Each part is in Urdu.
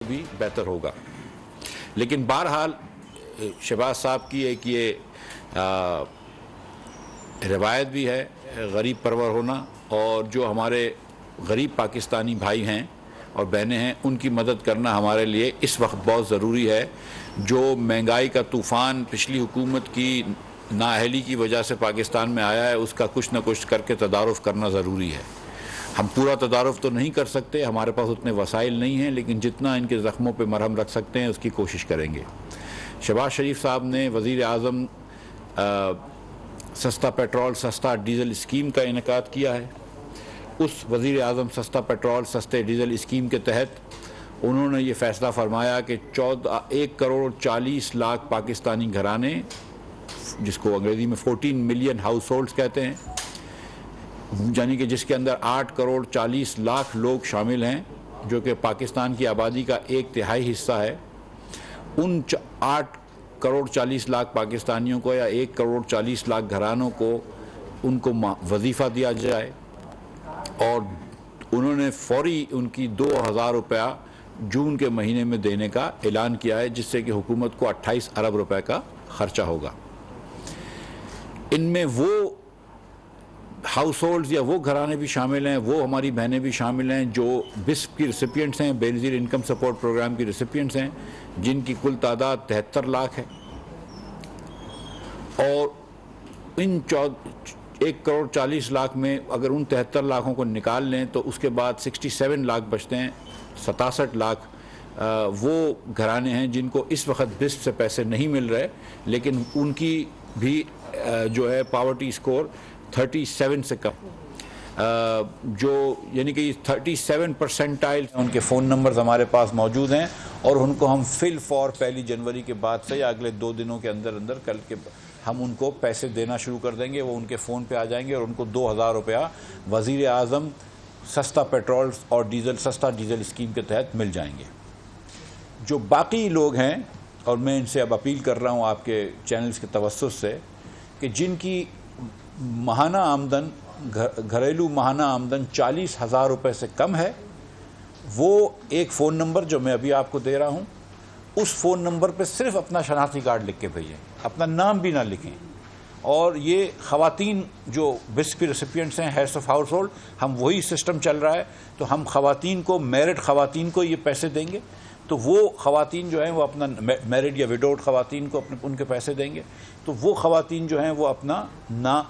بھی بہتر ہوگا. لیکن بہرحال شہباز صاحب کی ایک یہ روایت بھی ہے غریب پرور ہونا، اور جو ہمارے غریب پاکستانی بھائی ہیں اور بہنیں ہیں ان کی مدد کرنا ہمارے لیے اس وقت بہت ضروری ہے. جو مہنگائی کا طوفان پچھلی حکومت کی نااہلی کی وجہ سے پاکستان میں آیا ہے، اس کا کچھ نہ کچھ کر کے تدارک کرنا ضروری ہے. ہم پورا تدارک تو نہیں کر سکتے، ہمارے پاس اتنے وسائل نہیں ہیں، لیکن جتنا ان کے زخموں پہ مرہم رکھ سکتے ہیں اس کی کوشش کریں گے. شہباز شریف صاحب نے وزیر اعظم سستا پیٹرول سستا ڈیزل اسکیم کا انعقاد کیا ہے. اس وزیر اعظم سستا پیٹرول سستے ڈیزل اسکیم کے تحت انہوں نے یہ فیصلہ فرمایا کہ 1,40,00,000 پاکستانی گھرانے، جس کو انگریزی میں 14 ملین ہاؤس ہولڈز کہتے ہیں، یعنی کہ جس کے اندر 8,40,00,000 لوگ شامل ہیں، جو کہ پاکستان کی آبادی کا 1/3 حصہ ہے، ان 8,40,00,000 پاکستانیوں کو یا 1,40,00,000 گھرانوں کو ان کو وظیفہ دیا جائے. اور انہوں نے فوری ان کی 2,000 روپیہ جون کے مہینے میں دینے کا اعلان کیا ہے، جس سے کہ حکومت کو 28 ارب روپے کا خرچہ ہوگا. ان میں وہ ہاؤس ہولڈز یا وہ گھرانے بھی شامل ہیں، وہ ہماری بہنیں بھی شامل ہیں جو بسپ کی ریسیپینٹس ہیں، بے نظیر انکم سپورٹ پروگرام کی ریسیپینٹس ہیں، جن کی کل تعداد 73 لاکھ ہے. اور ان 1,40,00,000 میں اگر ان 73 لاکھوں کو نکال لیں تو اس کے بعد 67 لاکھ بچتے ہیں. 67 لاکھ وہ گھرانے ہیں جن کو اس وقت بسپ سے پیسے نہیں مل رہے، لیکن ان کی بھی جو ہے پاورٹی سکور 37 سے کم، جو یعنی کہ 37 پرسنٹائل. ان کے فون نمبرز ہمارے پاس موجود ہیں اور ان کو ہم فل فور 1 جنوری کے بعد سے یا اگلے 2 دنوں کے اندر کل کے ہم ان کو پیسے دینا شروع کر دیں گے. وہ ان کے فون پہ آ جائیں گے اور ان کو 2,000 روپیہ وزیر اعظم سستا پیٹرول اور سستا ڈیزل اسکیم کے تحت مل جائیں گے. جو باقی لوگ ہیں، اور میں ان سے اب اپیل کر رہا ہوں آپ کے چینلز کے توسط سے، کہ جن کی ماہانہ آمدن گھریلو ماہانہ آمدن 40,000 روپے سے کم ہے، وہ ایک فون نمبر جو میں ابھی آپ کو دے رہا ہوں، اس فون نمبر پہ صرف اپنا شناختی کارڈ لکھ کے بھیجیں، اپنا نام بھی نہ لکھیں. اور یہ خواتین جو بسپ ریسیپینٹس ہیں، ہیڈس آف ہاؤس ہولڈ، ہم وہی سسٹم چل رہا ہے، تو ہم خواتین کو، میرڈ خواتین کو یہ پیسے دیں گے. تو وہ خواتین جو ہیں وہ اپنا میرڈ یا وڈوڈ خواتین کو ان کے پیسے دیں گے. تو وہ خواتین جو ہیں وہ اپنا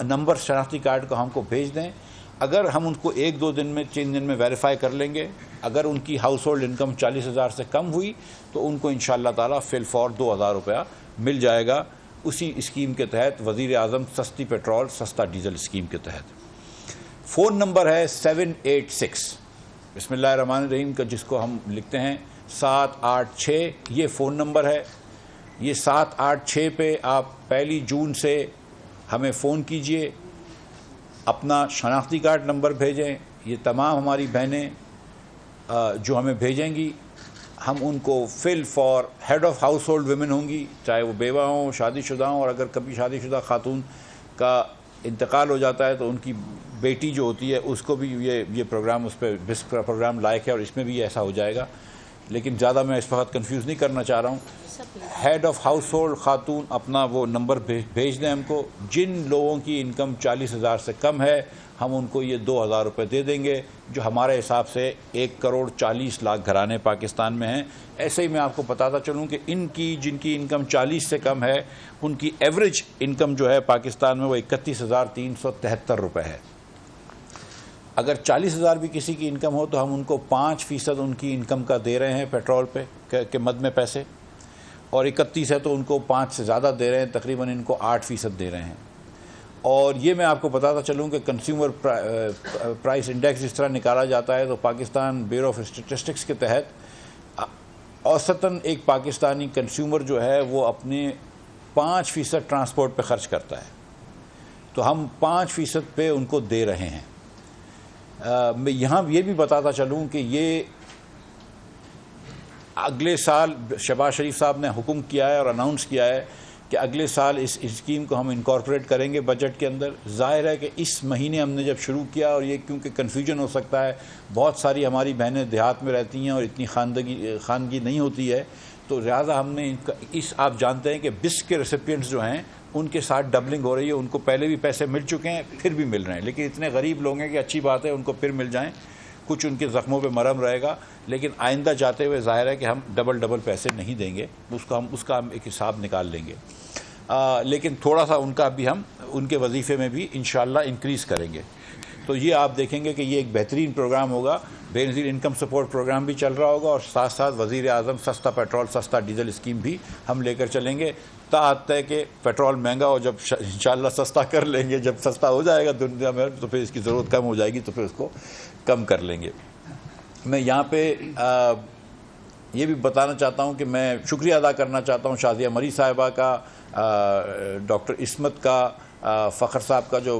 نمبر شناختی کارڈ کو ہم کو بھیج دیں. اگر ہم ان کو 1-2 دن میں 3 دن میں ویریفائی کر لیں گے، اگر ان کی ہاؤس ہولڈ انکم 40,000 سے کم ہوئی تو ان کو انشاءاللہ تعالیٰ فی الفور 2,000 روپیہ مل جائے گا اسی اسکیم کے تحت، وزیر اعظم سستی پیٹرول سستا ڈیزل اسکیم کے تحت. فون نمبر ہے 786 بسم اللہ الرحمن الرحیم کا، جس کو ہم لکھتے ہیں 786. یہ فون نمبر ہے. یہ 786 پہ آپ 1 جون سے ہمیں فون کیجئے، اپنا شناختی کارڈ نمبر بھیجیں. یہ تمام ہماری بہنیں جو ہمیں بھیجیں گی، ہم ان کو full for head of household women ہوں گی، چاہے وہ بیوہ ہوں، شادی شدہ ہوں، اور اگر کبھی شادی شدہ خاتون کا انتقال ہو جاتا ہے تو ان کی بیٹی جو ہوتی ہے اس کو بھی یہ پروگرام، اس پہ بسپ کا پروگرام لائق ہے، اور اس میں بھی ایسا ہو جائے گا. لیکن زیادہ میں اس وقت کنفیوز نہیں کرنا چاہ رہا ہوں. ہیڈ آف ہاؤس ہولڈ خاتون اپنا وہ نمبر بھیج دیں ہم کو. جن لوگوں کی انکم 40,000 سے کم ہے، ہم ان کو یہ 2,000 روپے دے دیں گے، جو ہمارے حساب سے 1,40,00,000 گھرانے پاکستان میں ہیں. ایسے ہی میں آپ کو بتاتا چلوں کہ ان کی جن کی انکم 40 سے کم ہے، ان کی ایوریج انکم جو ہے پاکستان میں وہ 31,373 روپے ہے. اگر 40,000 بھی کسی کی انکم ہو تو ہم ان کو 5% ان کی انکم کا دے رہے ہیں پیٹرول پہ کے مد میں پیسے، اور 31 ہے تو ان کو 5 سے زیادہ دے رہے ہیں، تقریباً ان کو 8% دے رہے ہیں. اور یہ میں آپ کو بتاتا چلوں کہ کنزیومر پرائس انڈیکس جس طرح نکالا جاتا ہے تو پاکستان بیورو آف اسٹیٹسٹکس کے تحت اوسطاً ایک پاکستانی کنزیومر جو ہے وہ اپنے 5% ٹرانسپورٹ پہ خرچ کرتا ہے، تو ہم 5% پہ ان کو دے رہے ہیں. میں یہاں یہ بھی بتاتا چلوں کہ یہ اگلے سال شہباز شریف صاحب نے حکم کیا ہے اور اناؤنس کیا ہے کہ اگلے سال اس اسکیم کو ہم انکارپوریٹ کریں گے بجٹ کے اندر. ظاہر ہے کہ اس مہینے ہم نے جب شروع کیا، اور یہ کیونکہ کنفیوژن ہو سکتا ہے، بہت ساری ہماری بہنیں دیہات میں رہتی ہیں اور اتنی خواندگی نہیں ہوتی ہے، تو لہٰذا ہم نے آپ جانتے ہیں کہ بس کے ریسیپینٹس جو ہیں ان کے ساتھ ڈبلنگ ہو رہی ہے. ان کو پہلے بھی پیسے مل چکے ہیں، پھر بھی مل رہے ہیں، لیکن اتنے غریب لوگ ہیں کہ اچھی بات ہے ان کو پھر مل جائیں. کچھ ان کے زخموں پہ مرہم رہے گا، لیکن آئندہ جاتے ہوئے ظاہر ہے کہ ہم ڈبل پیسے نہیں دیں گے، اس کا ہم ایک حساب نکال لیں گے. لیکن تھوڑا سا ان کا بھی ہم ان کے وظیفے میں بھی انشاءاللہ انکریز کریں گے. تو یہ آپ دیکھیں گے کہ یہ ایک بہترین پروگرام ہوگا. بے نظیر انکم سپورٹ پروگرام بھی چل رہا ہوگا، اور ساتھ ساتھ وزیر اعظم سستا پیٹرول سستا ڈیزل اسکیم بھی ہم لے کر چلیں گے. تاحت ہے کہ پیٹرول مہنگا ہو، جب انشاءاللہ سستا کر لیں گے، جب سستا ہو جائے گا دنیا میں تو پھر اس کی ضرورت کم ہو جائے گی، تو پھر اس کو کم کر لیں گے. میں یہاں پہ یہ بھی بتانا چاہتا ہوں کہ میں شکریہ ادا کرنا چاہتا ہوں شازیہ مری صاحبہ کا، ڈاکٹر عصمت کا، فخر صاحب کا جو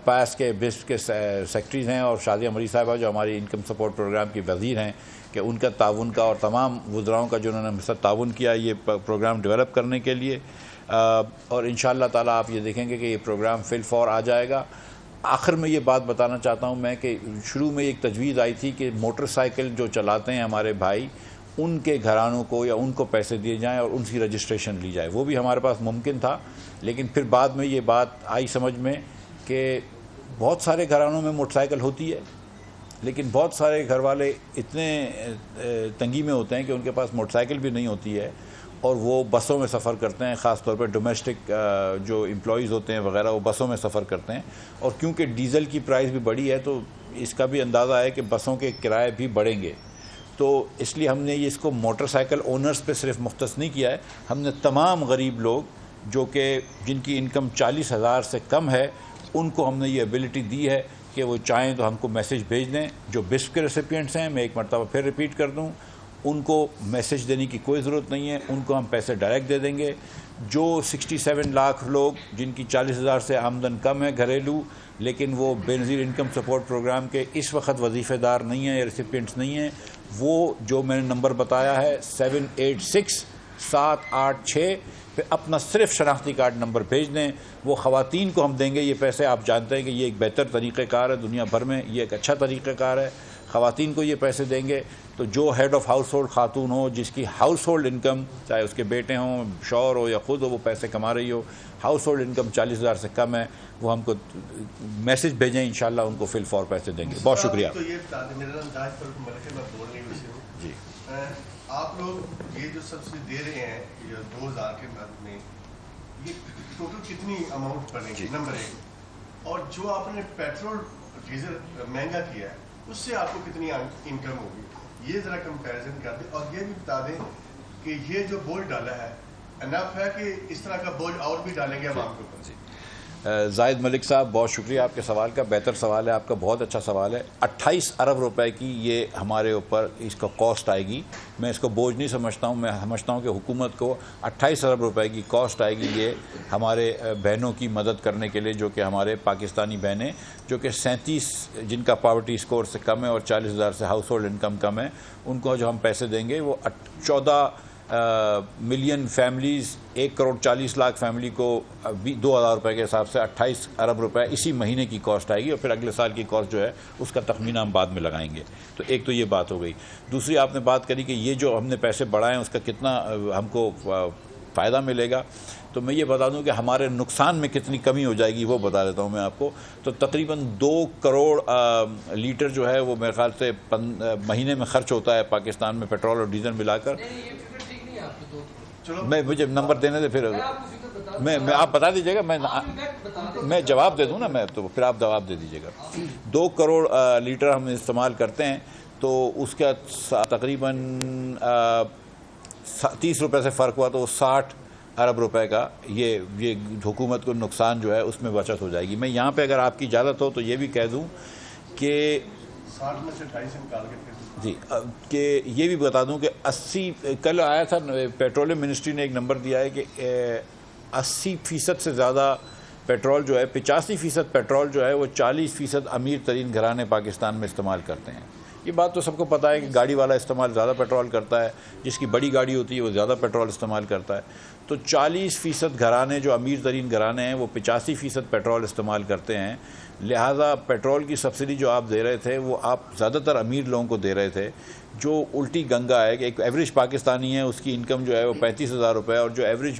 پاس کے بسٹ کے سیکٹریز ہیں، اور شازیہ مری صاحبہ جو ہماری انکم سپورٹ پروگرام کی وزیر ہیں، کہ ان کا تعاون کا، اور تمام وزراؤں کا جنہوں نے ہم سے تعاون کیا یہ پروگرام ڈیولپ کرنے کے لیے. اور انشاءاللہ تعالیٰ آپ یہ دیکھیں گے کہ یہ پروگرام فی الفور آ جائے گا. آخر میں یہ بات بتانا چاہتا ہوں میں کہ شروع میں ایک تجویز آئی تھی کہ موٹر سائیکل جو چلاتے ہیں ہمارے بھائی، ان کے گھرانوں کو یا ان کو پیسے دیے جائیں اور ان کی رجسٹریشن لی جائے. وہ بھی ہمارے پاس ممکن تھا، لیکن پھر بعد میں یہ بات آئی سمجھ میں کہ بہت سارے گھرانوں میں موٹر سائیکل ہوتی ہے، لیکن بہت سارے گھر والے اتنے تنگی میں ہوتے ہیں کہ ان کے پاس موٹر سائیکل بھی نہیں ہوتی ہے، اور وہ بسوں میں سفر کرتے ہیں. خاص طور پہ ڈومیسٹک جو امپلائیز ہوتے ہیں وغیرہ، وہ بسوں میں سفر کرتے ہیں. اور کیونکہ ڈیزل کی پرائس بھی بڑھی ہے، تو اس کا بھی اندازہ ہے کہ بسوں کے کرائے بھی بڑھیں گے. تو اس لیے ہم نے اس کو موٹر سائیکل اونرز پہ صرف مختص نہیں کیا ہے، ہم نے تمام غریب لوگ جو کہ جن کی انکم 40,000 سے کم ہے، ان کو ہم نے یہ ایبلٹی دی ہے کہ وہ چاہیں تو ہم کو میسج بھیج دیں. جو بسپ کے ریسیپینٹس ہیں، میں ایک مرتبہ پھر ریپیٹ کر دوں، ان کو میسج دینے کی کوئی ضرورت نہیں ہے، ان کو ہم پیسے ڈائریکٹ دے دیں گے. جو 67 لاکھ لوگ جن کی 40,000 سے آمدن کم ہے گھریلو، لیکن وہ بے نظیر انکم سپورٹ پروگرام کے اس وقت وظیفے دار نہیں ہیں یا ریسیپینٹس نہیں ہیں، وہ جو میں نے نمبر بتایا ہے 786 پہ اپنا صرف شناختی کارڈ نمبر بھیج دیں. وہ خواتین کو ہم دیں گے یہ پیسے. آپ جانتے ہیں کہ یہ ایک بہتر طریقہ کار ہے دنیا بھر میں، یہ ایک اچھا طریقہ کار ہے. خواتین کو یہ پیسے دیں گے. تو جو ہیڈ آف ہاؤس ہولڈ خاتون ہو، جس کی ہاؤس ہولڈ انکم، چاہے اس کے بیٹے ہوں، شوہر ہو یا خود ہو، وہ پیسے کما رہی ہو، ہاؤس ہولڈ انکم 40,000 سے کم ہے، وہ ہم کو میسج بھیجیں، انشاءاللہ ان کو فی الفور پیسے دیں گے. بہت شکریہ. جی آپ لوگ یہ جو سبسڈی دے رہے ہیں 2000 کے بعد میں، یہ ٹوٹل کتنی اماؤنٹ پڑے گی؟ نمبر 1. اور جو آپ نے پیٹرول ڈیزل مہنگا کیا ہے، اس سے آپ کو کتنی انکم ہوگی؟ یہ ذرا کمپیریزن کر دیں. اور یہ بھی بتا دیں کہ یہ جو بوجھ ڈالا ہے انف ہے کہ اس طرح کا بوجھ اور بھی ڈالیں گے عوام کے اوپر؟ زاہد ملک صاحب، بہت شکریہ آپ کے سوال کا. بہتر سوال ہے آپ کا، بہت اچھا سوال ہے. 28 ارب روپے کی یہ ہمارے اوپر اس کا کاسٹ آئے گی. میں اس کو بوجھ نہیں سمجھتا ہوں، میں سمجھتا ہوں کہ حکومت کو 28 ارب روپے کی کاسٹ آئے گی یہ ہمارے بہنوں کی مدد کرنے کے لیے، جو کہ ہمارے پاکستانی بہنیں جو کہ 37 جن کا پاورٹی اسکور سے کم ہے اور 40,000 سے ہاؤس ہولڈ انکم کم ہے، ان کو جو ہم پیسے دیں گے وہ 14 ملین فیملیز، 1,40,00,000 فیملی کو 2,000 روپے کے حساب سے 28 ارب روپے اسی مہینے کی کاسٹ آئے گی. اور پھر اگلے سال کی کاسٹ جو ہے اس کا تخمینہ ہم بعد میں لگائیں گے. تو ایک تو یہ بات ہو گئی. دوسری آپ نے بات کری کہ یہ جو ہم نے پیسے بڑھائے ہیں اس کا کتنا ہم کو فائدہ ملے گا. تو میں یہ بتا دوں کہ ہمارے نقصان میں کتنی کمی ہو جائے گی وہ بتا دیتا ہوں میں آپ کو. تو تقریباً 2 کروڑ لیٹر جو ہے وہ میرے خیال سے مہینے میں خرچ ہوتا ہے پاکستان میں پیٹرول اور ڈیزل ملا کر. میں مجھے نمبر دینے دے، پھر میں آپ بتا دیجیے گا، میں جواب دے دوں نا، میں تو پھر آپ جواب دے دیجیے گا. 2 کروڑ لیٹر ہم استعمال کرتے ہیں، تو اس کا تقریباً 30 روپے سے فرق ہوا تو 60 ارب روپے کا یہ حکومت کو نقصان جو ہے اس میں بچت ہو جائے گی. میں یہاں پہ اگر آپ کی اجازت ہو تو یہ بھی کہہ دوں کہ 60 میں سے 2.5 نکال کے جی، کہ یہ بھی بتا دوں کہ 80 کل آیا تھا پیٹرولیم منسٹری نے ایک نمبر دیا ہے کہ 80% سے زیادہ پیٹرول جو ہے، 85% پیٹرول جو ہے وہ 40% امیر ترین گھرانے پاکستان میں استعمال کرتے ہیں. یہ بات تو سب کو پتہ ہے کہ گاڑی والا استعمال زیادہ پیٹرول کرتا ہے، جس کی بڑی گاڑی ہوتی ہے وہ زیادہ پیٹرول استعمال کرتا ہے. تو 40% گھرانے جو امیر ترین گھرانے ہیں وہ 85% پیٹرول استعمال کرتے ہیں. لہٰذا پیٹرول کی سبسڈی جو آپ دے رہے تھے وہ آپ زیادہ تر امیر لوگوں کو دے رہے تھے، جو الٹی گنگا ہے کہ ایک ایوریج پاکستانی ہے اس کی انکم جو ہے وہ 35,000 روپے، اور جو ایوریج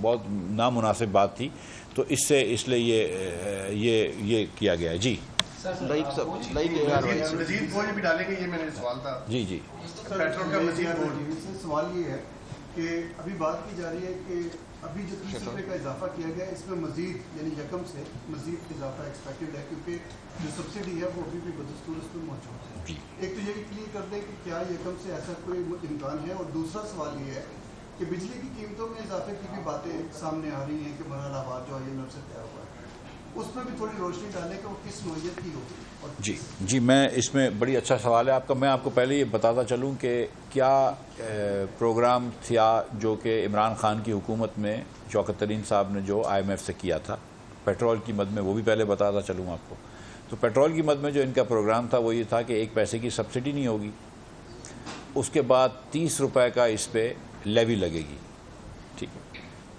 بہت نامناسب بات تھی، تو اس لیے یہ کیا گیا ہے. جی مزید بوجھ بھی ڈالیں گے، یہ میرا سوال تھا. جی پیٹرول کا مزید بوجھ. سوال یہ ہے کہ ابھی بات کی جا رہی ہے کہ ابھی جو 30 روپے کا اضافہ کیا گیا ہے اس میں مزید یعنی یکم سے مزید اضافہ ایکسپیکٹڈ ہے، کیونکہ جو سبسڈی ہے وہ ابھی بھی بدستور اس میں موجود ہے. ایک تو یہ کلیئر کر دیں کہ کیا یکم سے ایسا کوئی امکان ہے، اور دوسرا سوال یہ ہے کہ بجلی کی قیمتوں میں اضافے کی بھی باتیں سامنے آ رہی ہیں کہ بہرحال آباد جو IMF سے طے ہوا ہے، اس میں بھی تھوڑی روشنی ڈالیں کہ وہ کس نوعیت کی ہوگی. جی میں اس میں بڑی اچھا سوال ہے آپ کا. میں آپ کو پہلے یہ بتاتا چلوں کہ کیا پروگرام تھا جو کہ عمران خان کی حکومت میں شوکت ترین صاحب نے جو IMF سے کیا تھا پیٹرول کی مد میں، وہ بھی پہلے بتاتا چلوں آپ کو. تو پیٹرول کی مد میں جو ان کا پروگرام تھا وہ یہ تھا کہ 1 پیسے کی سبسڈی نہیں ہوگی، اس کے بعد 30 روپے کا اس پہ لیوی لگے گی. ٹھیک ہے،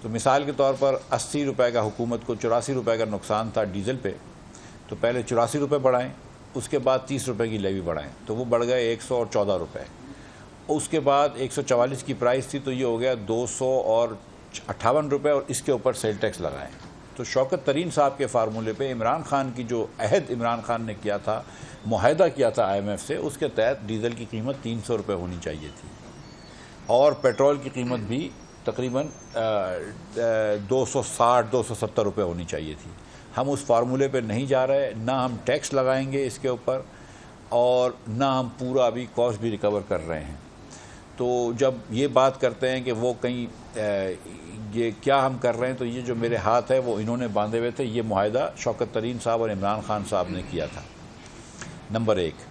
تو مثال کے طور پر 80 روپے کا حکومت کو 84 روپے کا نقصان تھا ڈیزل پہ، تو پہلے 84 روپے بڑھائیں، اس کے بعد 30 روپے کی لیوی بڑھائیں، تو وہ بڑھ گئے 114 روپے. اس کے بعد 144 کی پرائس تھی تو یہ ہو گیا 258 روپے، اور اس کے اوپر سیل ٹیکس لگائیں. تو شوکت ترین صاحب کے فارمولے پہ عمران خان کی جو عہد عمران خان نے کیا تھا، معاہدہ کیا تھا IMF سے، اس کے تحت ڈیزل کی قیمت 300 روپے ہونی چاہیے تھی، اور پیٹرول کی قیمت بھی تقریباً 260-270 روپے ہونی چاہیے تھی. ہم اس فارمولے پہ نہیں جا رہے، نہ ہم ٹیکس لگائیں گے اس کے اوپر، اور نہ ہم پورا ابھی کاسٹ بھی ریکور کر رہے ہیں. تو جب یہ بات کرتے ہیں کہ وہ کہیں یہ کیا ہم کر رہے ہیں، تو یہ جو میرے ہاتھ ہے وہ انہوں نے باندھے ہوئے تھے. یہ معاہدہ شوکت ترین صاحب اور عمران خان صاحب نے کیا تھا، نمبر 1.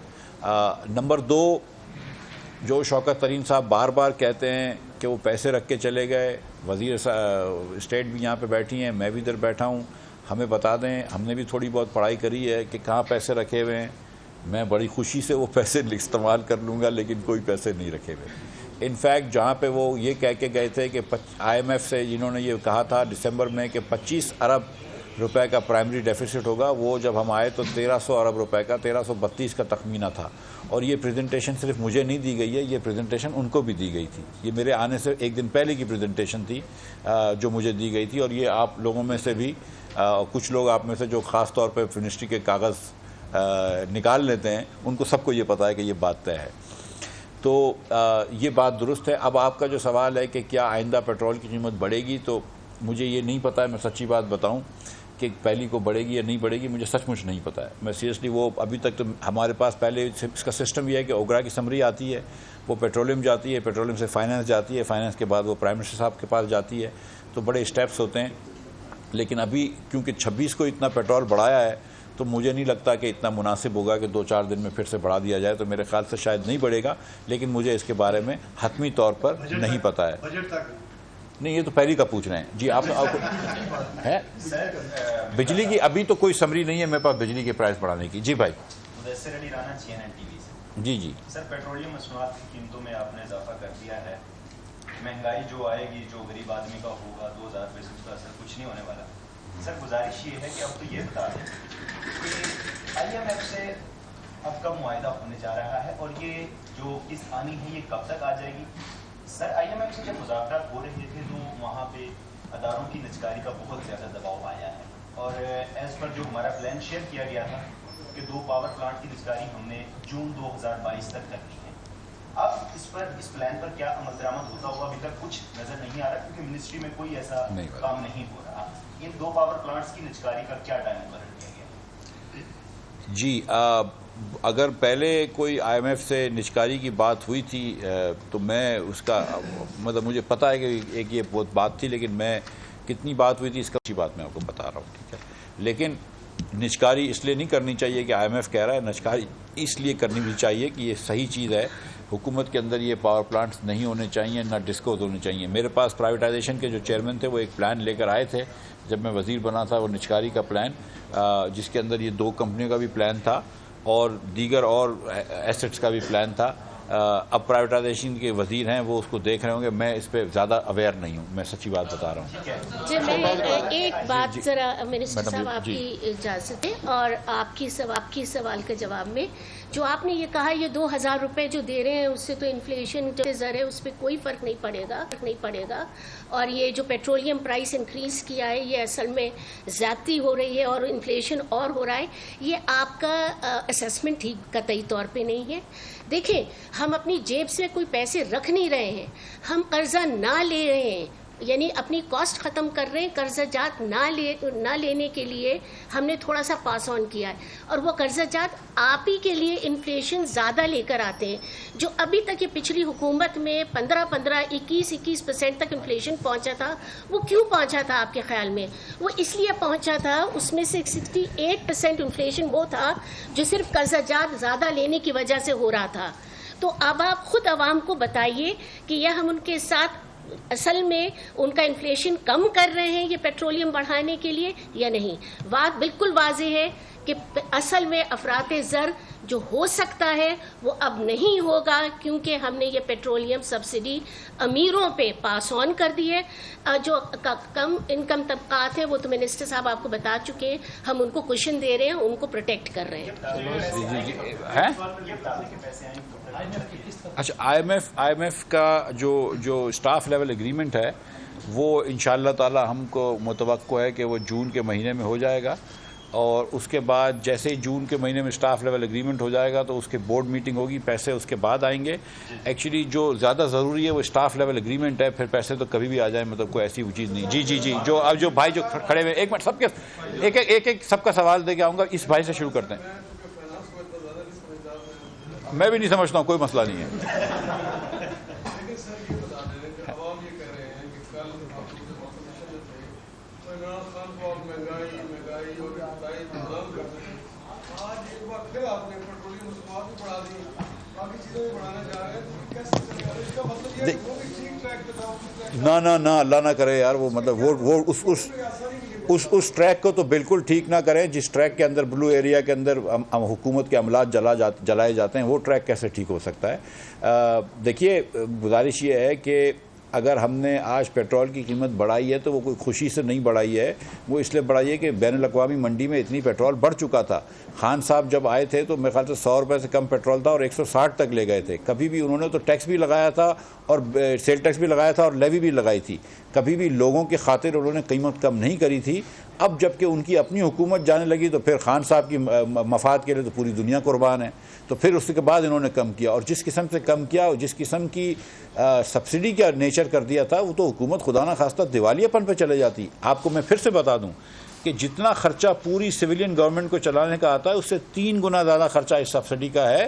نمبر 2، جو شوکت ترین صاحب بار بار کہتے ہیں کہ وہ پیسے رکھ کے چلے گئے، وزیر اسٹیٹ بھی یہاں پہ بیٹھی ہیں، میں بھی ادھر بیٹھا ہوں، ہمیں بتا دیں. ہم نے بھی تھوڑی بہت پڑھائی کری ہے کہ کہاں پیسے رکھے ہوئے ہیں. میں بڑی خوشی سے وہ پیسے استعمال کر لوں گا، لیکن کوئی پیسے نہیں رکھے ہوئے. انفیکٹ جہاں پہ وہ یہ کہہ کے گئے تھے کہ IMF سے جنہوں نے یہ کہا تھا دسمبر میں کہ 25 ارب روپے کا پرائمری ڈیفیسٹ ہوگا، وہ جب ہم آئے تو 1300 ارب روپے کا 1332 کا تخمینہ تھا. اور یہ پریزنٹیشن صرف مجھے نہیں دی گئی ہے، یہ پریزنٹیشن ان کو بھی دی گئی تھی. یہ میرے آنے سے ایک دن پہلے کی پریزنٹیشن تھی جو مجھے دی گئی تھی. اور یہ آپ لوگوں میں سے بھی کچھ لوگ آپ میں سے جو خاص طور پہ منسٹری کے کاغذ نکال لیتے ہیں، ان کو سب کو یہ پتہ ہے کہ یہ بات طے ہے. تو یہ بات درست ہے. اب آپ کا جو سوال ہے کہ کیا آئندہ پیٹرول کی قیمت بڑھے گی، تو مجھے یہ نہیں پتہ ہے. میں سچی بات بتاؤں کہ پہلی کو بڑھے گی یا نہیں بڑھے گی، مجھے سچ مچ نہیں پتہ ہے. میں سیریسلی وہ ابھی تک تو ہمارے پاس پہلے اس کا سسٹم یہ ہے کہ اوگرا کی سمری آتی ہے، وہ پیٹرولیم جاتی ہے، پیٹرولیم سے فائنانس جاتی ہے، فائنانس کے بعد وہ پرائم منسٹر صاحب کے پاس جاتی ہے. تو بڑے اسٹیپس ہوتے ہیں. لیکن ابھی کیونکہ 26 کو اتنا پیٹرول بڑھایا ہے، تو مجھے نہیں لگتا کہ اتنا مناسب ہوگا کہ 2-4 دن میں پھر سے بڑھا دیا جائے. تو میرے خیال سے شاید نہیں بڑھے گا، لیکن مجھے اس کے بارے میں حتمی طور پر نہیں پتہ ہے. بجٹ تک نہیں، یہ تو پہلی کا پوچھ رہے ہیں. جی آپ ہے بجلی کی ابھی تو کوئی سمری نہیں ہے میرے پاس بجلی کے پرائس بڑھانے کی. جی بھائی. مدثر علی رانا CNN TV سے. جی سر، پیٹرولیم مصنوعات کی قیمتوں میں آپ نے اضافہ کر دیا ہے. مہنگائی جو آئے گی، جو غریب آدمی کا ہوگا 2000 روپے سے، اس کا اثر کچھ نہیں ہونے والا. سر گزارش یہ ہے کہ اب تو یہ بتا دیں کہ IMF سے اب کب معاہدہ ہونے جا رہا ہے، اور یہ جو قسط آنی ہے یہ کب تک آ جائے گی. سر IMF سے جب مذاکرات ہو رہے تھے تو وہاں پہ اداروں کی نجکاری کا بہت زیادہ دباؤ آیا ہے، اور ایز پر جو ہمارا پلان شیئر کیا گیا تھا کہ 2 پاور پلانٹ کی نجکاری ہم نے جون 2022 تک کرنی ہے. اب اس پلان پر کیا عمل درآمد ہوتا ہوا ابھی تک کچھ نظر نہیں آ رہا، کیونکہ منسٹری میں کوئی ایسا کام نہیں ہو رہا. ان 2 پاور پلانٹس کی نجکاری کا کیا ٹائم مقرر کیا گیا؟ جی اگر پہلے کوئی IMF سے نجکاری کی بات ہوئی تھی تو میں اس کا مطلب مجھے پتہ ہے کہ ایک یہ بہت بات تھی، لیکن میں کتنی بات ہوئی تھی اس کا اچھی بات میں آپ کو بتا رہا ہوں. ٹھیک ہے، لیکن نچکاری اس لیے نہیں کرنی چاہیے کہ IMF کہہ رہا ہے، نچکاری اس لیے کرنی بھی چاہیے کہ یہ صحیح چیز ہے. حکومت کے اندر یہ پاور پلانٹس نہیں ہونے چاہیے، نہ ڈسکوز ہونے چاہیے. میرے پاس پرائیویٹائزیشن کے جو چیئرمین تھے وہ ایک پلان لے کر آئے تھے جب میں وزیر بنا تھا، وہ نچکاری کا پلان، جس کے اندر یہ 2 کمپنیوں کا بھی پلان تھا اور دیگر اور ایسٹس کا بھی پلان تھا. اب پرائیویٹائزیشن کے وزیر ہیں، وہ اس کو دیکھ رہے ہوں گے. میں اس پہ زیادہ اویئر نہیں ہوں، میں سچی بات بتا رہا ہوں. جی میں ایک بات ذرا منسٹر صاحب آپ کی اجازت ہے، اور آپ کی سوال کے جواب میں جو آپ نے یہ کہا یہ 2000 روپے جو دے رہے ہیں اس سے تو انفلیشن جو زر ہے اس پہ کوئی فرق نہیں پڑے گا. اور یہ جو پیٹرولیم پرائس انکریز کیا ہے یہ اصل میں زیادتی ہو رہی ہے اور انفلیشن اور ہو رہا ہے. یہ آپ کا اسیسمنٹ ٹھیک قطعی طور پہ نہیں ہے. دیکھیں ہم اپنی جیب سے کوئی پیسے رکھ نہیں رہے ہیں، ہم قرضہ نہ لے رہے ہیں، یعنی اپنی کاسٹ ختم کر رہے ہیں. قرضہ جات نہ لینے کے لیے ہم نے تھوڑا سا پاس آن کیا ہے، اور وہ قرضہ جات آپ ہی کے لیے انفلیشن زیادہ لے کر آتے ہیں. جو ابھی تک یہ پچھلی حکومت میں 15-21% تک انفلیشن پہنچا تھا، وہ کیوں پہنچا تھا آپ کے خیال میں؟ وہ اس لیے پہنچا تھا، اس میں سے 68% انفلیشن وہ تھا جو صرف قرضہ جات زیادہ لینے کی وجہ سے ہو رہا تھا. تو اب آپ خود عوام کو بتائیے کہ یہ ہم ان کے ساتھ اصل میں ان کا انفلیشن کم کر رہے ہیں یہ پیٹرولیم بڑھانے کے لیے یا نہیں. بات بالکل واضح ہے کہ اصل میں افراط زر جو ہو سکتا ہے وہ اب نہیں ہوگا، کیونکہ ہم نے یہ پیٹرولیم سبسڈی امیروں پہ پاس آن کر دی ہے. جو کم انکم طبقات ہیں وہ تو منسٹر صاحب آپ کو بتا چکے ہیں، ہم ان کو کوشن دے رہے ہیں، ان کو پروٹیکٹ کر رہے ہیں. اچھا IMF کا جو اسٹاف لیول ایگریمنٹ ہے وہ انشاءاللہ تعالی ہم کو متوقع ہے کہ وہ جون کے مہینے میں ہو جائے گا. اور اس کے بعد جیسے ہی جون کے مہینے میں اسٹاف لیول ایگریمنٹ ہو جائے گا تو اس کے بورڈ میٹنگ ہوگی، پیسے اس کے بعد آئیں گے. ایکچولی جو زیادہ ضروری ہے وہ اسٹاف لیول ایگریمنٹ ہے، پھر پیسے تو کبھی بھی آ جائیں، مطلب کوئی ایسی وہ چیز نہیں. جی جو اب جو بھائی جو کھڑے ہوئے، ایک منٹ سب کے ایک سب کا سوال دے کے آؤں گا. اس بھائی سے شروع کرتے ہیں. میں بھی نہیں سمجھتا ہوں، کوئی مسئلہ نہیں ہے. نہ اللہ نہ کرے یار، وہ مطلب وہ اس ٹریک کو تو بالکل ٹھیک نہ کریں جس ٹریک کے اندر بلو ایریا کے اندر حکومت کے عملات جلائے جاتے ہیں. وہ ٹریک کیسے ٹھیک ہو سکتا ہے؟ دیکھیے گزارش یہ ہے کہ اگر ہم نے آج پیٹرول کی قیمت بڑھائی ہے تو وہ کوئی خوشی سے نہیں بڑھائی ہے، وہ اس لیے بڑھائی ہے کہ بین الاقوامی منڈی میں اتنی پیٹرول بڑھ چکا تھا. خان صاحب جب آئے تھے تو میرے خیال سے 100 روپے سے کم پیٹرول تھا اور 160 تک لے گئے تھے. کبھی بھی انہوں نے تو ٹیکس بھی لگایا تھا اور سیل ٹیکس بھی لگایا تھا اور لیوی بھی لگائی تھی. کبھی بھی لوگوں کی خاطر انہوں نے قیمت کم نہیں کری تھی. اب جب کہ ان کی اپنی حکومت جانے لگی تو پھر خان صاحب کی مفاد کے لیے تو پوری دنیا قربان ہے. تو پھر اس کے بعد انہوں نے کم کیا، اور جس قسم سے کم کیا اور جس قسم کی سبسڈی کا نیچر کر دیا تھا، وہ تو حکومت خدا نہ خواستہ دیوالیہ پن پہ چلے جاتی. آپ کو میں پھر سے بتا دوں کہ جتنا خرچہ پوری سویلین گورنمنٹ کو چلانے کا آتا ہے اس سے 3 گنا زیادہ خرچہ اس سبسڈی کا ہے.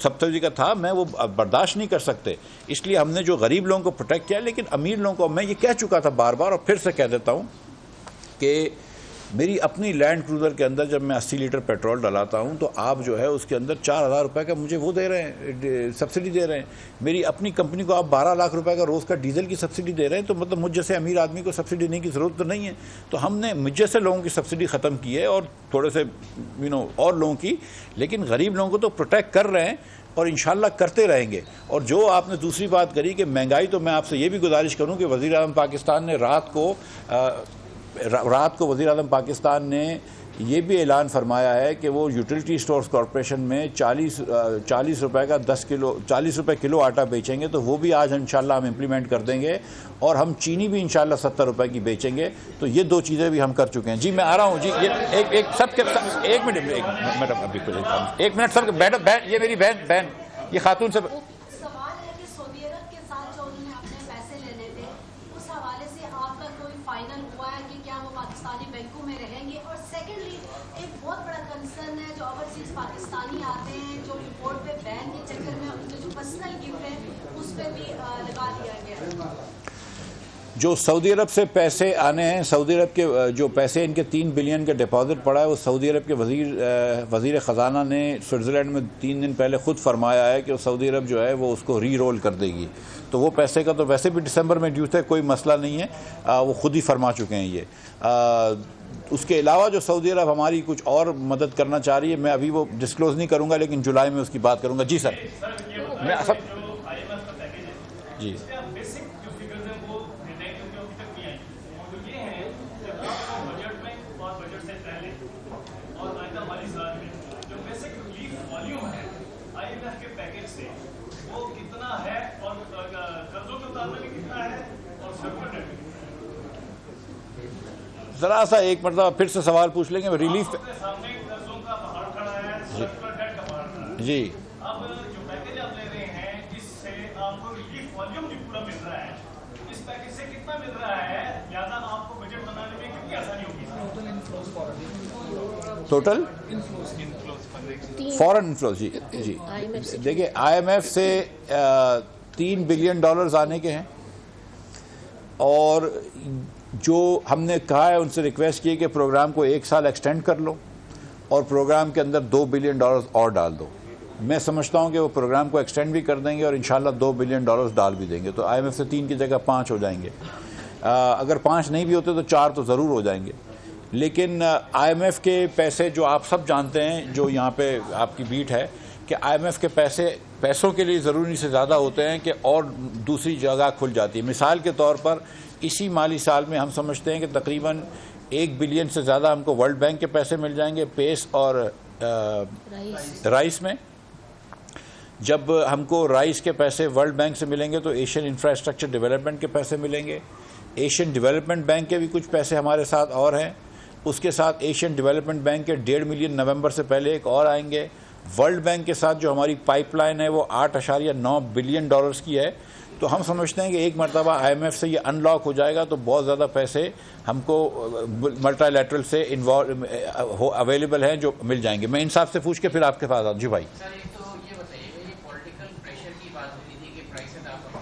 سبسڈی کا تھا، میں وہ برداشت نہیں کر سکتے. اس لیے ہم نے جو غریب لوگوں کو پروٹیکٹ کیا. لیکن امیر لوگوں کو میں یہ کہہ چکا تھا بار بار اور پھر سے کہہ دیتا ہوں کہ میری اپنی لینڈ کروزر کے اندر جب میں 80 لیٹر پیٹرول ڈلاتا ہوں تو آپ جو ہے اس کے اندر 4000 روپے کا مجھے وہ دے رہے ہیں، سبسڈی دے رہے ہیں. میری اپنی کمپنی کو آپ 12 لاکھ روپے کا روز کا ڈیزل کی سبسڈی دے رہے ہیں. تو مطلب مجھ جیسے امیر آدمی کو سبسڈی دینے کی ضرورت تو نہیں ہے. تو ہم نے مجھ جیسے لوگوں کی سبسڈی ختم کی ہے اور تھوڑے سے اور لوگوں کی، لیکن غریب لوگوں کو تو پروٹیکٹ کر رہے ہیں اور انشاءاللہ کرتے رہیں گے. اور جو آپ نے دوسری بات کری کہ مہنگائی، تو میں آپ سے یہ بھی گزارش کروں کہ وزیر اعظم پاکستان نے رات کو وزیر اعظم پاکستان نے یہ بھی اعلان فرمایا ہے کہ وہ یوٹیلیٹی سٹورز کارپوریشن میں 40 روپے کا 40 روپے کلو آٹا بیچیں گے. تو وہ بھی آج انشاءاللہ ہم امپلیمنٹ کر دیں گے. اور ہم چینی بھی انشاءاللہ 70 روپے کی بیچیں گے. تو یہ 2 چیزیں بھی ہم کر چکے ہیں. جی میں آ رہا ہوں. جی یہ سب کے ایک منٹ میڈم ابھی کچھ ایک منٹ سب بہن، یہ میری بہن یہ خاتون سے پاکستانی آتے ہیں جو رپورٹ پہ بین کے چکر میں ان کے جو پرسنل گفٹ ہے اس پہ بھی لگا دیا گیا. جو سعودی عرب سے پیسے آنے ہیں، سعودی عرب کے جو پیسے ان کے 3 بلین کا ڈپازٹ پڑا ہے، وہ سعودی عرب کے وزیر خزانہ نے سوئٹزرلینڈ میں 3 دن پہلے خود فرمایا ہے کہ وہ سعودی عرب جو ہے وہ اس کو ری رول کر دے گی. تو وہ پیسے کا تو ویسے بھی دسمبر میں ڈیو تھے، کوئی مسئلہ نہیں ہے، وہ خود ہی فرما چکے ہیں یہ. اس کے علاوہ جو سعودی عرب ہماری کچھ اور مدد کرنا چاہ رہی ہے، میں ابھی وہ ڈسکلوز نہیں کروں گا، لیکن جولائی میں اس کی بات کروں گا. جی سر. میں جی ذرا سا ایک مرتبہ پھر سے سوال پوچھ لیں گے. ریلیف جی اب جو پیکیج آپ لے رہے ہیں اس سے آپ کو ریلیف والیوم بھی پورا مل رہا ہے، اس پیکیج سے کتنا مل رہا ہے، لہٰذا آپ کو بجٹ بنانے میں کتنی آسانی ہوگی؟ ٹوٹل فورن انفلوز. جی جی دیکھیے آئی ایم ایف سے $3 بلین آنے کے ہیں، اور جو ہم نے کہا ہے ان سے ریکویسٹ کی کہ پروگرام کو 1 سال ایکسٹینڈ کر لو اور پروگرام کے اندر $2 بلین اور ڈال دو. میں سمجھتا ہوں کہ وہ پروگرام کو ایکسٹینڈ بھی کر دیں گے اور انشاءاللہ $2 بلین ڈال بھی دیں گے. تو آئی ایم ایف سے 3 کی جگہ 5 ہو جائیں گے. اگر 5 نہیں بھی ہوتے تو 4 تو ضرور ہو جائیں گے. لیکن آئی ایم ایف کے پیسے جو آپ سب جانتے ہیں، جو یہاں پہ آپ کی بیٹ ہے کہ آئی ایم ایف کے پیسوں کے لیے ضروری سے زیادہ ہوتے ہیں کہ اور دوسری جگہ کھل جاتی ہے. مثال کے طور پر اسی مالی سال میں ہم سمجھتے ہیں کہ تقریباً 1 بلین سے زیادہ ہم کو ورلڈ بینک کے پیسے مل جائیں گے پیس اور رائس میں. جب ہم کو رائس کے پیسے ورلڈ بینک سے ملیں گے تو ایشین انفراسٹرکچر ڈیولپمنٹ کے پیسے ملیں گے. ایشین ڈیولپمنٹ بینک کے بھی کچھ پیسے ہمارے ساتھ اور ہیں. اس کے ساتھ ایشین ڈیولپمنٹ بینک کے 1.5 ملین نومبر سے پہلے ایک اور آئیں گے. ورلڈ بینک کے ساتھ جو ہماری پائپ لائن ہے وہ $8.9 بلین کی ہے. تو ہم سمجھتے ہیں کہ ایک مرتبہ آئی ایم ایف سے یہ ان لاک ہو جائے گا تو بہت زیادہ پیسے ہم کو ملٹی لیٹرل سے اویلیبل ہیں جو مل جائیں گے. میں انصاف سے پوچھ کے پھر آپ کے پاس آؤں. جی بھائی. سر ایک تو یہ بتائیے گا، یہ پولیٹیکل پریشر کی بات ہو رہی تھی کہ پرائسز آپ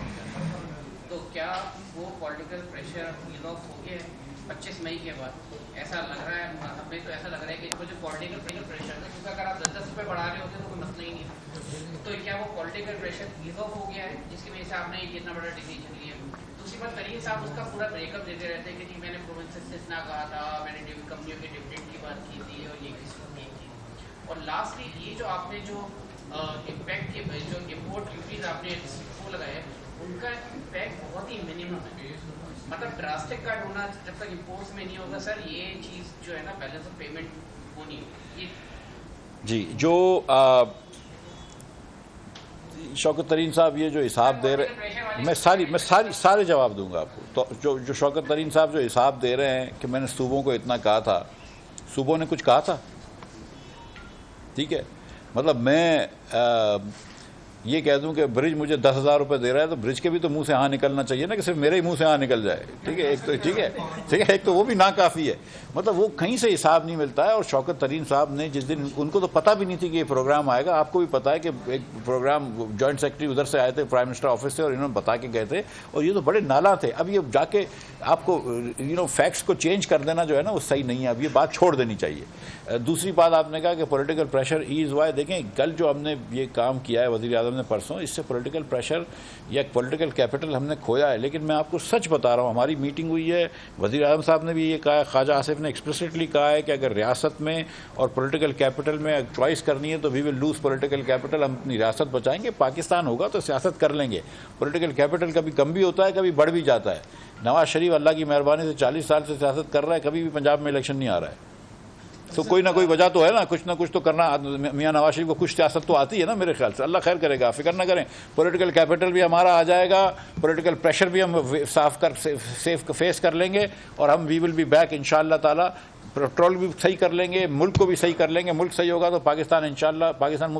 تو کیا وہ پولیٹیکل پریشر ریزالو ہو گیا ہے 25 مئی کے بعد؟ ایسا لگ رہا ہے، ہمیں تو ایسا لگ رہا ہے کہ جو پولیٹیکل پریشر تھا، کیونکہ اگر آپ 10 روپے بڑھا رہے ہوتے تو کوئی مسئلہ ہی نہیں تھا. تو کیا وہ پولیٹیکل پریشر ریزالو ہو گیا ہے جس کی وجہ سے آپ نے یہ اتنا بڑا ڈیسیجن لیا؟ دوسری بات، کریم صاحب اس کا پورا بریک اپ دیتے رہتے ہیں کہ جی میں نے پروونسز سے اتنا کہا تھا، میں نے کمپنیوں کے ڈویڈنڈ کی بات کی تھی اور یہ کسی کو نہیں کی. اور لاسٹلی یہ جو آپ نے جو امپیکٹ کے جو امپورٹ ڈیوٹیز آپ نے وہ لگائے ان کا امپیکٹ بہت ہی منیمم ہے. مطلب ڈراسٹک کٹ ہونا جب تک امپورٹس میں نہیں ہوگا سر، یہ چیز جو ہے نا بیلنس آف پیمنٹ ہونی ہوگی. جی جو شوکت ترین صاحب یہ جو حساب دے رہے، میں سارے جواب دوں گا آپ کو. تو جو شوکت ترین صاحب جو حساب دے رہے ہیں کہ میں نے صوبوں کو اتنا کہا تھا، صوبوں نے کچھ کہا تھا؟ ٹھیک ہے، مطلب میں یہ کہہ دوں کہ برج مجھے 10,000 روپے دے رہا ہے تو برج کے بھی تو منہ سے ہاں نکلنا چاہیے نا کہ صرف میرے ہی منہ سے ہاں نکل جائے. ٹھیک ہے، ایک تو وہ بھی ناکافی ہے. مطلب وہ کہیں سے حساب نہیں ملتا ہے. اور شوکت ترین صاحب نے جس دن، ان کو تو پتہ بھی نہیں تھی کہ یہ پروگرام آئے گا. آپ کو بھی پتہ ہے کہ ایک پروگرام جوائنٹ سیکرٹری ادھر سے آئے تھے پرائم منسٹر آفس سے اور انہوں نے بتا کے گئے تھے، اور یہ تو بڑے نالا تھے. اب یہ جا کے آپ کو فیکٹس کو چینج کر دینا جو ہے نا وہ صحیح نہیں ہے. اب یہ بات چھوڑ دینی چاہیے. دوسری بات آپ نے کہا کہ پولیٹیکل پریشر ایز ہوا ہے. دیکھیں کل جو ہم نے یہ کام کیا ہے وزیر اعظم نے پرسوں، اس سے پولیٹیکل پریشر یا پولیٹیکل کیپٹل ہم نے کھویا ہے. لیکن میں آپ کو سچ بتا رہا ہوں، ہماری میٹنگ ہوئی ہے، وزیر اعظم صاحب نے بھی یہ کہا ہے، خواجہ آصف نے ایکسپلیسٹلی کہا ہے کہ اگر ریاست میں اور پولیٹیکل کیپٹل میں چوائس کرنی ہے تو وی ول لوز پولیٹیکل کیپٹل. ہم اپنی ریاست بچائیں گے. پاکستان ہوگا تو سیاست کر لیں گے. پولیٹیکل کیپٹل کبھی کم بھی ہوتا ہے، کبھی بڑھ بھی جاتا ہے. نواز شریف اللہ کی مہربانی سے 40 سال سے سیاست کر رہا ہے، کبھی بھی پنجاب میں الیکشن نہیں آ رہا ہے. تو کوئی نہ کوئی وجہ تو ہے نا، کچھ نہ کچھ تو کرنا. میاں نواز شریف کو کچھ سیاست تو آتی ہے نا میرے خیال سے. اللہ خیر کرے گا، فکر نہ کریں. پولیٹیکل کیپٹل بھی ہمارا آ جائے گا، پولیٹیکل پریشر بھی ہم فیس کر لیں گے، اور ہم وی ول بی بیک انشاءاللہ تعالی. پیٹرول بھی صحیح کر لیں گے، ملک کو بھی صحیح کر لیں گے. ملک صحیح ہوگا تو پاکستان انشاءاللہ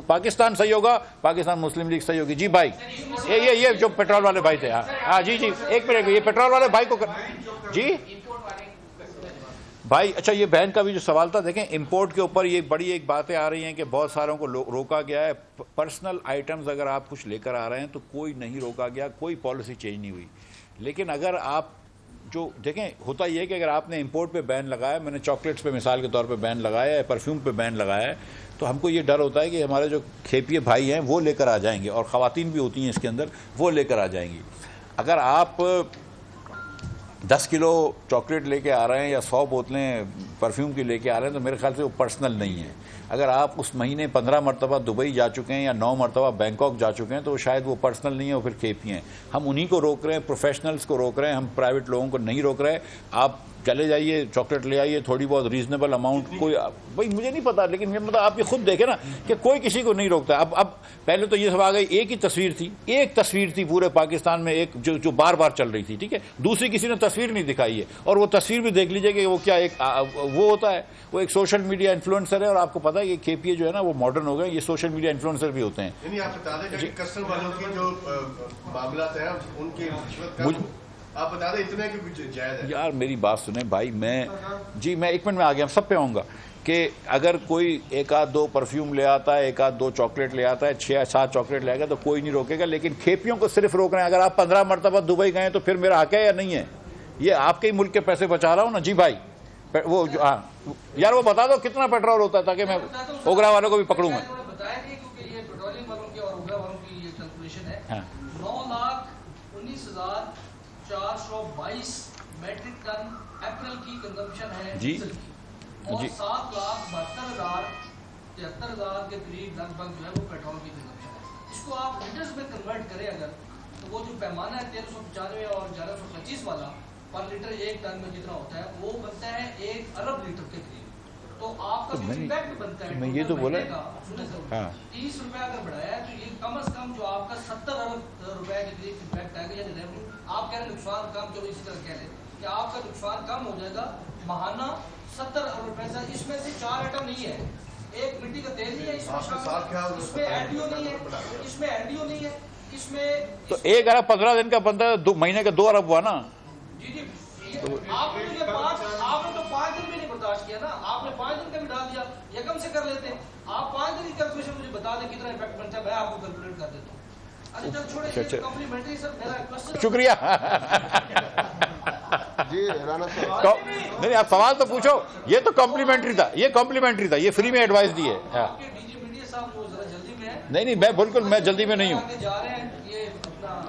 پاکستان صحیح ہوگا، پاکستان مسلم لیگ صحیح ہوگی. جی بھائی، یہ جو پیٹرول والے بھائی تھے، ہاں جی ایک منٹ، یہ پیٹرول والے بھائی کو جی بھائی. اچھا یہ بہن کا بھی جو سوال تھا، دیکھیں امپورٹ کے اوپر یہ بڑی ایک باتیں آ رہی ہیں کہ بہت ساروں کو روکا گیا ہے. پرسنل آئٹمز اگر آپ کچھ لے کر آ رہے ہیں تو کوئی نہیں روکا گیا، کوئی پالیسی چینج نہیں ہوئی. لیکن اگر آپ جو دیکھیں ہوتا یہ ہے کہ اگر آپ نے امپورٹ پہ بین لگایا, میں نے چاکلیٹس پہ مثال کے طور پہ بین لگایا ہے, پرفیوم پہ بین لگایا ہے, تو ہم کو یہ ڈر ہوتا ہے کہ ہمارے جو کھیپیے بھائی ہیں وہ لے کر آ جائیں گے, اور خواتین بھی ہوتی ہیں اس کے اندر, وہ لے کر آ جائیں گی. اگر آپ 10 کلو چاکلیٹ لے کے آ رہے ہیں یا 100 بوتلیں پرفیوم کی لے کے آ رہے ہیں تو میرے خیال سے وہ پرسنل نہیں ہے. اگر آپ اس مہینے 15 مرتبہ دبئی جا چکے ہیں یا 9 مرتبہ بینکاک جا چکے ہیں تو شاید وہ پرسنل نہیں ہے, وہ پھر کھیپی ہیں. ہم انہی کو روک رہے ہیں, پروفیشنلز کو روک رہے ہیں, ہم پرائیویٹ لوگوں کو نہیں روک رہے. آپ چلے جائیے, چاکلیٹ لے آئیے تھوڑی بہت ریزنیبل اماؤنٹ. کوئی بھائی مجھے نہیں پتا, لیکن مطلب آپ یہ خود دیکھیں نا کہ کوئی کسی کو نہیں روکتا. اب پہلے تو یہ سب آ گئی, ایک ہی تصویر تھی, ایک تصویر تھی پورے پاکستان میں, ایک جو بار بار چل رہی تھی, ٹھیک ہے, دوسری کسی نے تصویر نہیں دکھائی ہے. اور وہ تصویر بھی دیکھ لیجئے کہ وہ کیا ایک وہ ہوتا ہے, وہ ایک سوشل میڈیا انفلوئنسر ہے. اور آپ کو پتا ہے یہ کھیپیے جو ہے نا وہ ماڈرن ہو گئے, یہ سوشل میڈیا انفلوئنسر بھی ہوتے ہیں. یعنی آپ بتا دیں کہ کسٹم والوں کی جو معاملات ہیں ان کی رشوت کا آپ بتا دیں اتنے کی کچھ جائز ہے. یار میری بات سنیں بھائی, میں میں 1 منٹ میں آ گیا, سب پہ آؤں گا کہ اگر کوئی 1 آدھ 2 پرفیوم لے آتا ہے, 1 آدھ 2 چاکلیٹ لے آتا ہے, 6-7 چاکلیٹ لے آئے گا تو کوئی نہیں روکے گا. لیکن کھیپیوں کو صرف روک رہے ہیں. اگر آپ 15 مرتبہ دبئی گئے تو پھر میرا حق ہے یا نہیں ہے؟ یہ آپ کے ہی ملک کے پیسے بچا رہا ہوں نا. جی بھائی وہ ہاں یار وہ بتا دو کتنا پیٹرول ہوتا ہے تاکہ میں اوگرا والوں کو بھی پکڑوں گا. بتایا کہ کیونکہ یہ پیٹرولیم والوں کی اور اوگرا والوں کی یہ کیلکولیشن ہے, ہاں 9,19,422 میٹرک ٹن اپریل کی کنزمپشن ہے ڈیزل کی, اور 7,72,000 کے قریب لگ بھگ جو ہے وہ پیٹرول کی کنزمپشن ہے. اس کو آپ لیٹرز میں کنورٹ کریں اگر, تو وہ جو پیمانہ ہے 1395 اور 1125 والا پر لیٹر 1 ٹن میں جتنا ہوتا ہے وہ بنتا ہے 1 ارب لیٹر کے قریب. تو آپ کا جو امپیکٹ بنتا ہے میں یہ تو بولا 30 روپے اگر بڑھایا ہے تو یہ کم از کم جو آپ کا 70 ارب روپے کے قریب امپیکٹ آئے گا. یعنی ریونیو آپ کہہ رہے ہیں نقصان کم, چلو اسی طرح کہہ لیں کہ آپ کا نقصان کم ہو جائے گا ماہانہ 70 ارب روپے سے. اس میں سے 4 آئٹم نہیں ہے, ایک مٹی کا تیل نہیں ہے, اس میں ایڈیو نہیں ہے, اس میں ایڈیو نہیں ہے, اس میں تو 1 ارب 15 دن کا بنتا ہے, 2 مہینے کا 2 ارب ہوا نا. جی جی آپ نے تو 5 دن بھی نہیں برداشت کیا نا, آپ نے 5 دن کا بھی ڈال دیا. یکم سے کر لیتے ہیں آپ 5 دن کی کیلکولیشن, مجھے بتا دیں کتنا امپیکٹ بنتا ہے, میں آپ کو کیلکولیٹ کر دیتا ہوں. اچھا چل چھوڑے کمپلیمنٹری سر, میرا کوسچن شکریہ. جی رانا صاحب نہیں آپ سوال تو پوچھو, یہ تو کمپلیمنٹری تھا, یہ کمپلیمنٹری تھا, یہ فری میں ایڈوائس دی ہے. ڈی جی میڈیا صاحب جو ذرا جلدی میں ہے, نہیں میں بالکل میں جلدی میں نہیں ہوں. جا رہے ہیں یہ اپنا,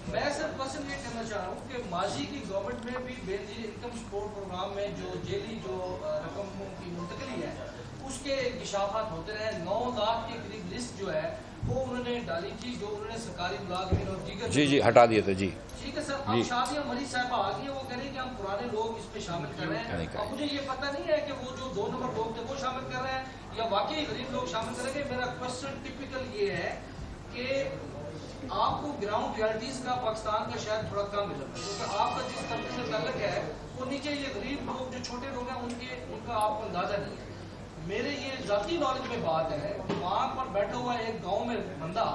میں صرف کوسچن یہ کرنا چاہ رہا ہوں کہ ماضی کی گورنمنٹ میں بھی بے نظیر انکم سپورٹ پروگرام میں جو جیلی جو رقموں کی منتقلی ہے اس کے انکشافات ہوتے رہے. 9 لاکھ کے قریب لسٹ جو ہے وہ انہوں نے ڈالی تھی, جو انہوں نے سرکاری ملازمین اور دیگر جی ہٹا دیے تھے. جی ٹھیک ہے سر. اب شادیہ مریض صاحبہ آ گئی ہیں, وہ کہہ رہے ہیں کہ ہم پرانے لوگ اس پہ شامل کر رہے ہیں. اب مجھے یہ پتہ نہیں ہے کہ وہ جو 2 نمبر لوگ تھے وہ شامل کر رہے ہیں یا واقعی غریب لوگ شامل کریں گے. میرا کوشچن ٹپیکل یہ ہے کہ آپ کو گراؤنڈ ریالٹیز کا پاکستان کا شاید تھوڑا کم مل رہا ہے, کیونکہ آپ کا جس طبقے سے تعلق ہے وہ نیچے یہ غریب لوگ جو چھوٹے لوگ ہیں ان کا آپ کو اندازہ نہیں ہے. میرے یہ ذاتی نالج میں بات ہے کہ وہاں پر بیٹھا ہوا ایک گاؤں میں بندہ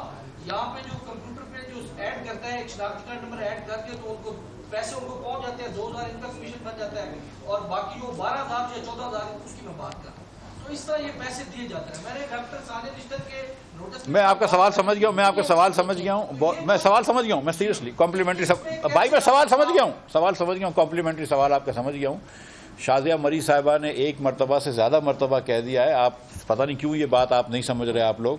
یہاں پہ جو کمپیوٹر پہ جو ایڈ کرتا ہے, ایک شناختی کارڈ نمبر ایڈ کر کے تو ان کو پیسے ان کو پہنچ جاتے ہیں, 2000 ان کا کمیشن بن جاتا ہے, اور باقی جو 12,000 یا 14,000 اس کی میں بات کر رہا ہوں. تو اس طرح یہ پیسے دیے جاتے ہیں. میں نے ڈاکٹر ثانیہ رشتت کے نوٹس, میں آپ کا سوال سمجھ گیا ہوں, میں آپ کا سوال سمجھ گیا ہوں, میں سوال سمجھ گیا ہوں, میں سیریسلی کمپلیمنٹری بھائی میں سوال سمجھ گیا ہوں, کمپلیمنٹری سوال آپ کا سمجھ گیا ہوں. شازیہ مری صاحبہ نے 1 مرتبہ سے زیادہ مرتبہ کہہ دیا ہے, آپ پتہ نہیں کیوں یہ بات آپ نہیں سمجھ رہے. آپ لوگ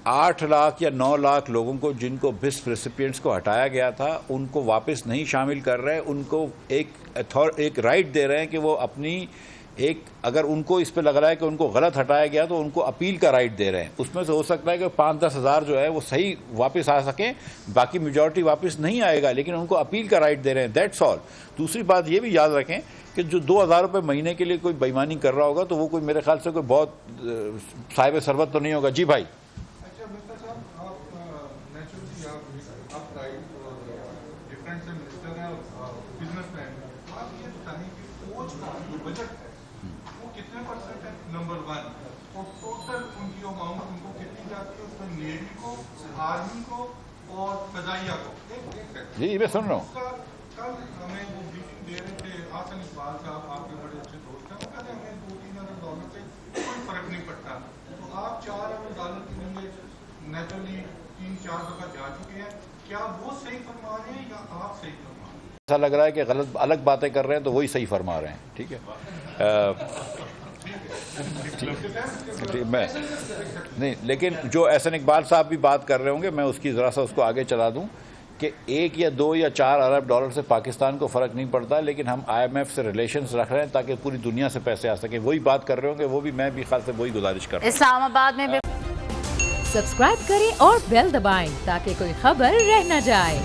8 لاکھ یا 9 لاکھ لوگوں کو جن کو بسٹ ریسیپینٹس کو ہٹایا گیا تھا ان کو واپس نہیں شامل کر رہے, ان کو ایک رائٹ دے رہے ہیں کہ وہ اپنی اگر ان کو اس پہ لگ رہا ہے کہ ان کو غلط ہٹایا گیا تو ان کو اپیل کا رائٹ دے رہے ہیں. اس میں سے ہو سکتا ہے کہ 5-10 ہزار جو ہے وہ صحیح واپس آ سکیں, باقی میجورٹی واپس نہیں آئے گا, لیکن ان کو اپیل کا رائٹ دے رہے ہیں. That's all. دوسری بات یہ بھی یاد رکھیں کہ جو 2,000 روپے مہینے کے لیے کوئی بےایمانی کر رہا ہوگا تو وہ کوئی میرے خیال سے کوئی بہت صاحب ثروت تو نہیں ہوگا. جی بھائی نمبر 1 اور ٹوٹل ان کی اماؤنٹ ان کو کتنی جاتی ہے, اس میں نیوی کو, آرمی کو اور فضائیہ کو. جی میں سن رہا ہوں. کل ہمیں وہ بریفنگ دے رہے تھے آسن اقبال صاحب, آپ کے بڑے اچھے دوست ہیں, وہ کہتے ہیں ہمیں 2-3 ارب ڈالر سے کوئی فرق نہیں پڑتا. تو آپ 4 ارب ڈالر کے لیے نیچرلی 3-4 دفعہ جا چکے ہیں, کیا وہ صحیح فرما رہے ہیں یا آپ صحیح فرما رہے ہیں؟ ایسا لگ رہا ہے کہ غلط الگ باتیں کر رہے ہیں تو وہی صحیح فرما رہے ہیں. ٹھیک ہے, میں نہیں, لیکن جو احسن اقبال صاحب بھی بات کر رہے ہوں گے, میں اس کی ذرا سا اس کو آگے چلا دوں کہ 1 یا 2 یا 4 ارب ڈالر سے پاکستان کو فرق نہیں پڑتا, لیکن ہم IMF سے ریلیشنز رکھ رہے ہیں تاکہ پوری دنیا سے پیسے آ سکیں. وہی بات کر رہے ہوں گے, وہ بھی میں بھی خاص سے وہی گزارش کر رہا ہوں. اسلام آباد میں سبسکرائب کریں اور بیل دبائیں تاکہ کوئی خبر رہ نہ جائے.